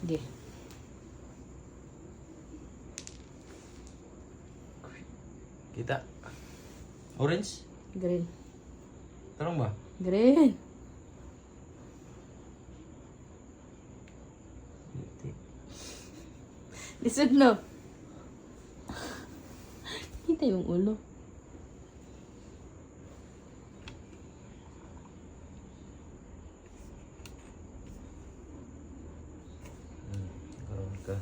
Di. Kita. Orange? Green. Tarong ba? Green. Lisod no. Kita yung ulo. Karoon ka.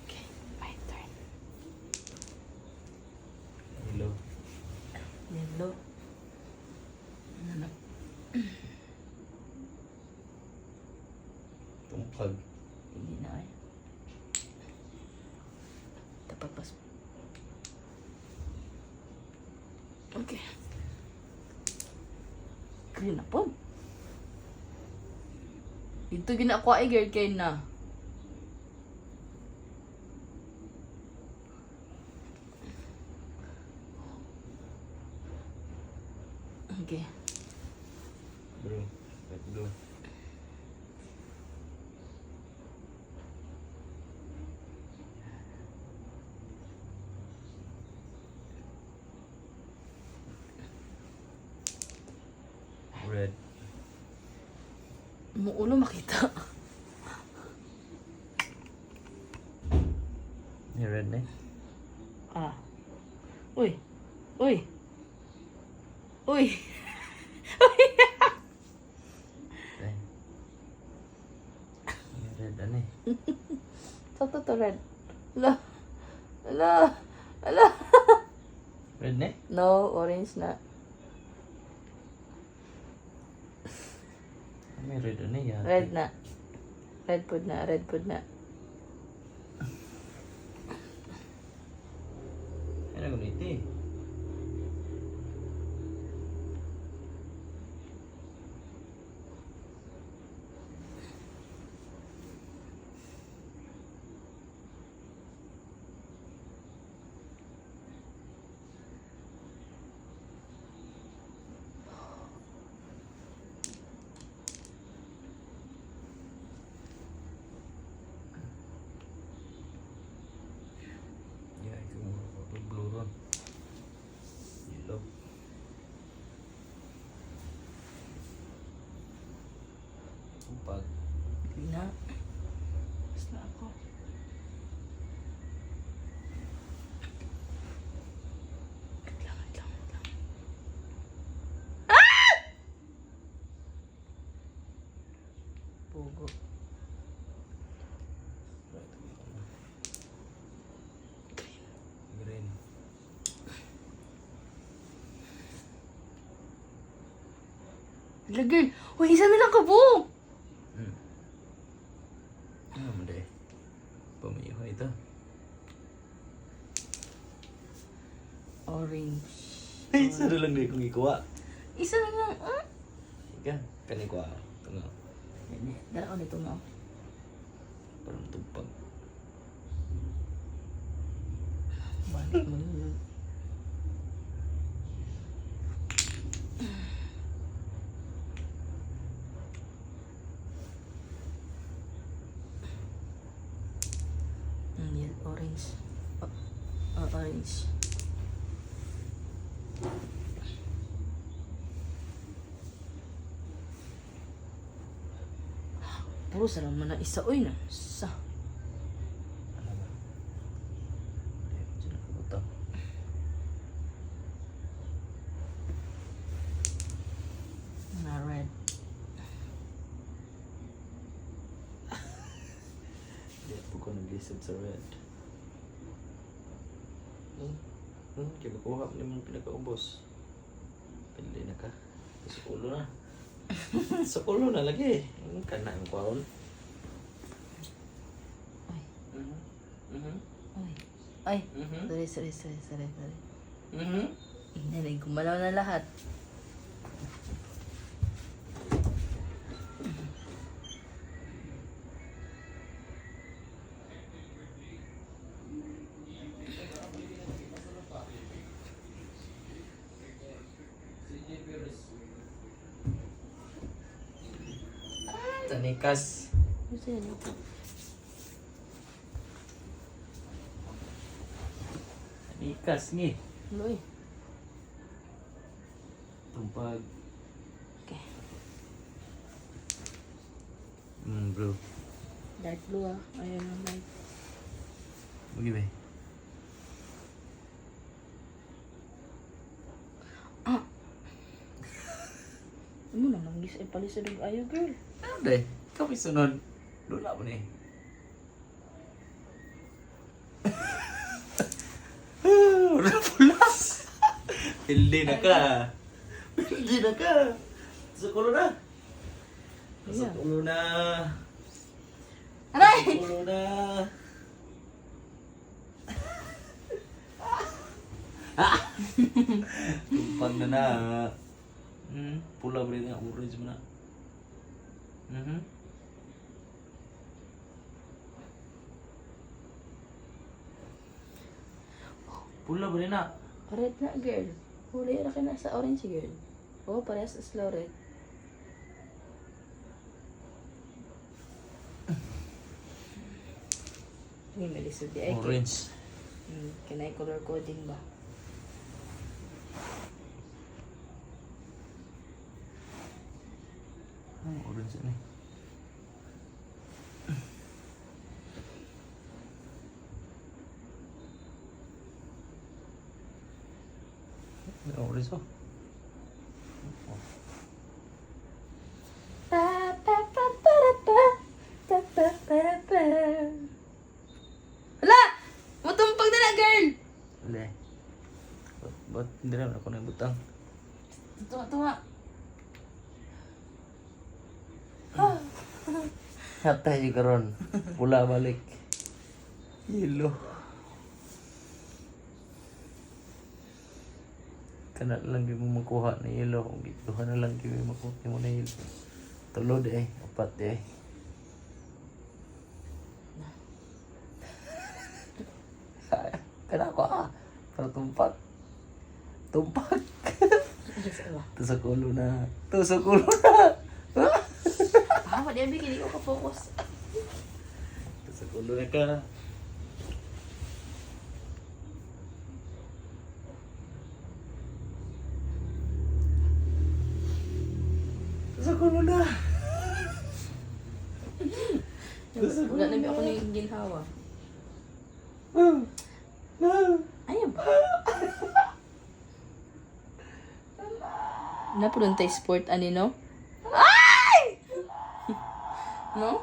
Okay, my turn. Hello. Yellow. Ano? Tumpag. Hindi na eh. Tapat pas. Okay. Green na po. Dito ginakuha ay girl kayo na. Okay. Blue. Light blue. Red. Mo ulo makita. May red na Ah. Uy. Uy. Uy. Uy. eh. May red na eh. Sakto to red. Ala. Ala. Ala. Red na No, orange na. May red na yan. Red na. Red food na. Red food na. Ay, naguniti. Yeah, ito yung blue ron. Yellow. Tumpag. Hindi na. Basta ako. Wait lang, wait lang, wait lang. Ah! Pugo. Green. Lagay. Uy, isa na lang kabuk. Ano mo deh? Pamiho ito. Orange. Ay, isa na lang di kong ikuha. Isa na lang. Ah? Ika, kanikuha. Ito nga. Hindi. Dala ko nito nga. Parang tumpag. Balik mo yun. Yan, orange. Orange. Puro sa naman na isa. Uy na. Sa. Ano ba? Ay, dyan nakabutang. Na red. Di po ko nag-lisod sa red. Kaya kuha mo naman pinakaubos. Pili na ka. Sa ulo na. Sa ulo na lagi. Ang kana yung kwaon. Ay. Mhm. Ay. Ay. Mhm. Sorry. Mhm. Hindi, gumalaw na lahat. Tanikas. Gusto yan ito. Ikas ni. Loy. Tumpag. Okay. Bro. Dark blue ah. Ayun ang light. Bagi ba? Ah! Ano na nanggis ay palisod ang ayaw girl. Ano day? Ikaw may sunod. Lula mo ni. Wala pulas. Hindi na ka. Hindi na ka. Sa kulo na. Sa Ayan. kulo na. Aray! Sa kulo na. Tumpag na na. Pula ba rin nga. Orange mo na. Pula ba rin na? Red na girl. Huli ra ka na sa orange girl. Oh, parehas sa slow red. Ini may lisod di ay. Orange. Kinay color coding ba? Orange ni. Orange oh. Pa pa pa para pa pa pa para pa. Hala! Mutumpag na na girl! Wala eh. Ba't hindi naman ako nagbutang? Tuwa-tuwa. Hatay yung karon. Pula balik. Yellow. Kana lang yung mo makuha na yellow. Kung gituha na lang yung makuha mo na yellow. Tulod eh. Apat eh. Kana ko ah. Para tumpak. Tumpak. Ito sa kulo na. Ito sa kulo na. Ah, pwede abi kini ko ka-focus. Ito sa kulo na ka. Ito sa kulo na. Wala na ba ako nang ginhawa? Ayun ba? Napulun tayo sport ani no? Ay! No?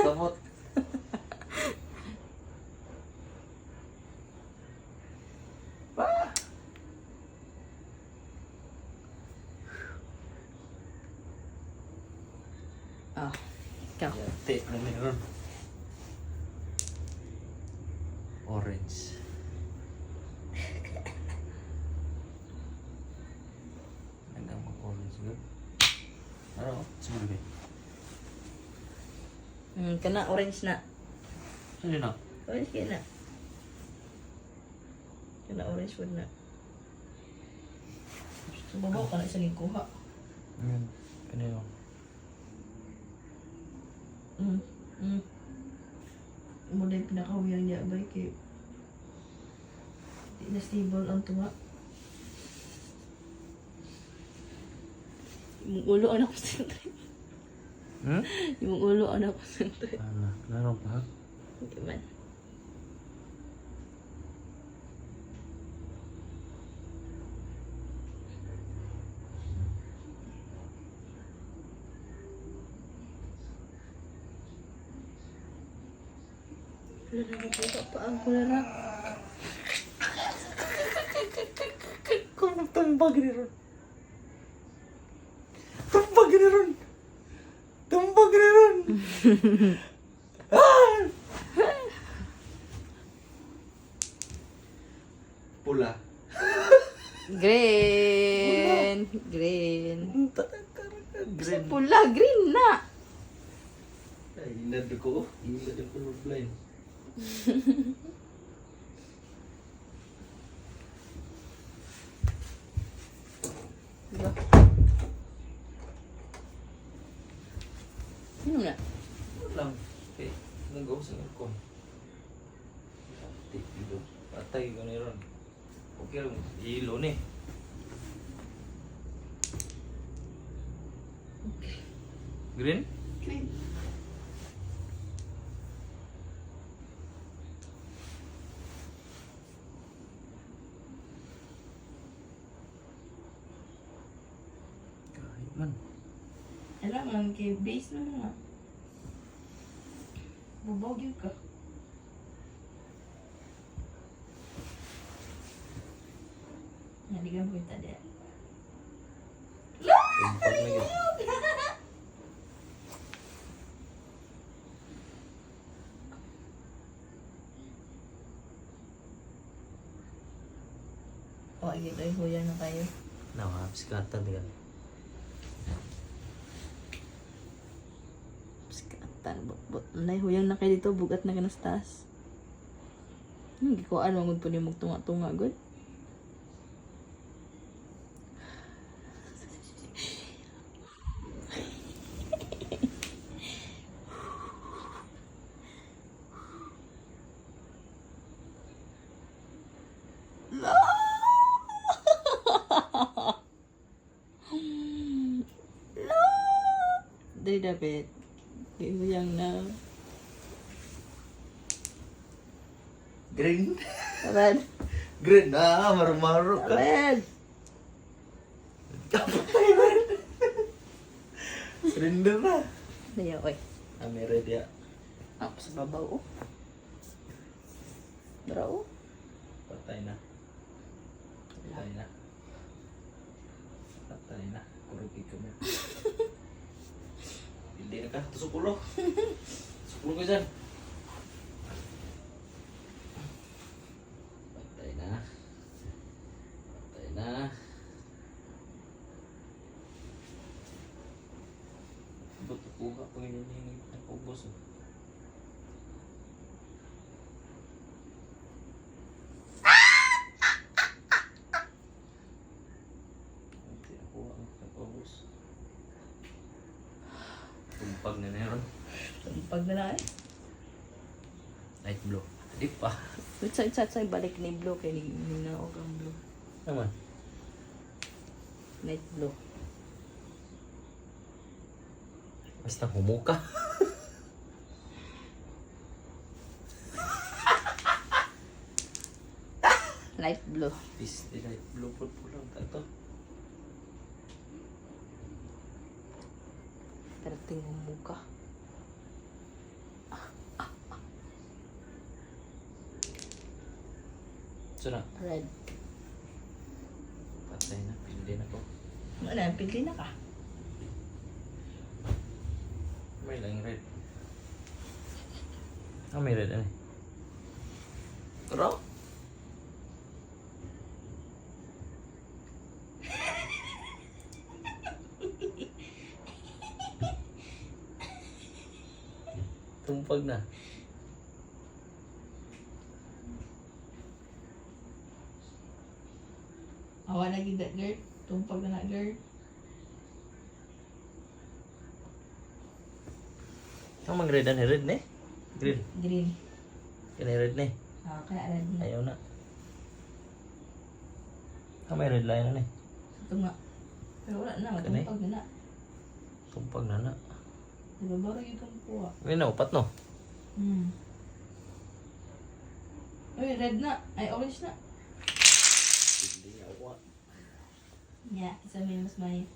Kamot. Ah, ikaw. Yate na meron. Orange. Nagdang mag-orange girl. Ano? Siguro ba? Kana orange na. Ano na? Orange kaya na. Kana orange food na. Subabaw ka na isang kuha. Kanino? Muna yung pinakahuyang niya ba kay di na stable ang tunga. Yung ulo anak ko sentry. Yung ulo anak ko sentry. Ano? Naroon pa? Hindi man. Wala na nakita pa ang kulera. Kung tumbag ni Ron. Tumbag ni Ron. Tumbag ni Ron. Pula. Green. Green. Green. Pula, green na. Ay, inad ko. Inad ko blind. Diba? Ano na? Ano lang. Okay. Nagawa sa aircon. Dito. Patay ko na ron. Okay lang. Ilo ni. Green? Green. Kahit man. Alam man, kay base na nga. Bubog yun ka. Naligan ko yung tadi. Tumpag na yun. O, ito yung huya na kayo. Nakapis ka ata din. Sikatan, but nay huyang na kayo dito, bugat na kanas taas. Hindi ko ano, magod po niyo magtunga-tunga, good. Dali David. Huyang na. Green? Red. Green na, maru-maru ka. Red. Kapatay red. Surrender na. Daya, oy. Ami red ya. Ah, sa babaw, oh. Dara, oh. Patay na. Patay na. Patay na. Kurugi ka mo. Hindi na ka. Tusok ulo. Tusok ulo ka dyan. Patay na. Patay na. Ba't kuha pa ganyan yung nag-ubos? Hindi nakuha ang nag-ubos. Tumpag na meron. Pag na na, eh. Light blue. Di pa. Sa balik ni blue kay ni naog ang blue. Naman. Light blue. Basta humuka. Light blue. Is the light blue po lang tato. Tarating ang muka. So na. Red. Patay na. Pili na ko. Ano, pili na ka. May lang red. Ah, may red ano eh. Pero? Tumpag na. Awa lagi that girl. Tumpag na na girl. Ang mang red ano red ne? Green. Green. Kaya red ne. Ah, kaya red na. Ayaw na. Ang may red line ano eh. Ito nga. Pero wala na. Kanay? Tumpag na na. Tumpag na na. Nababaro yung kampuha. May na, upat no? Uy, red na. Ay, orange na. Hindi ako. Yeah, isa may mas may.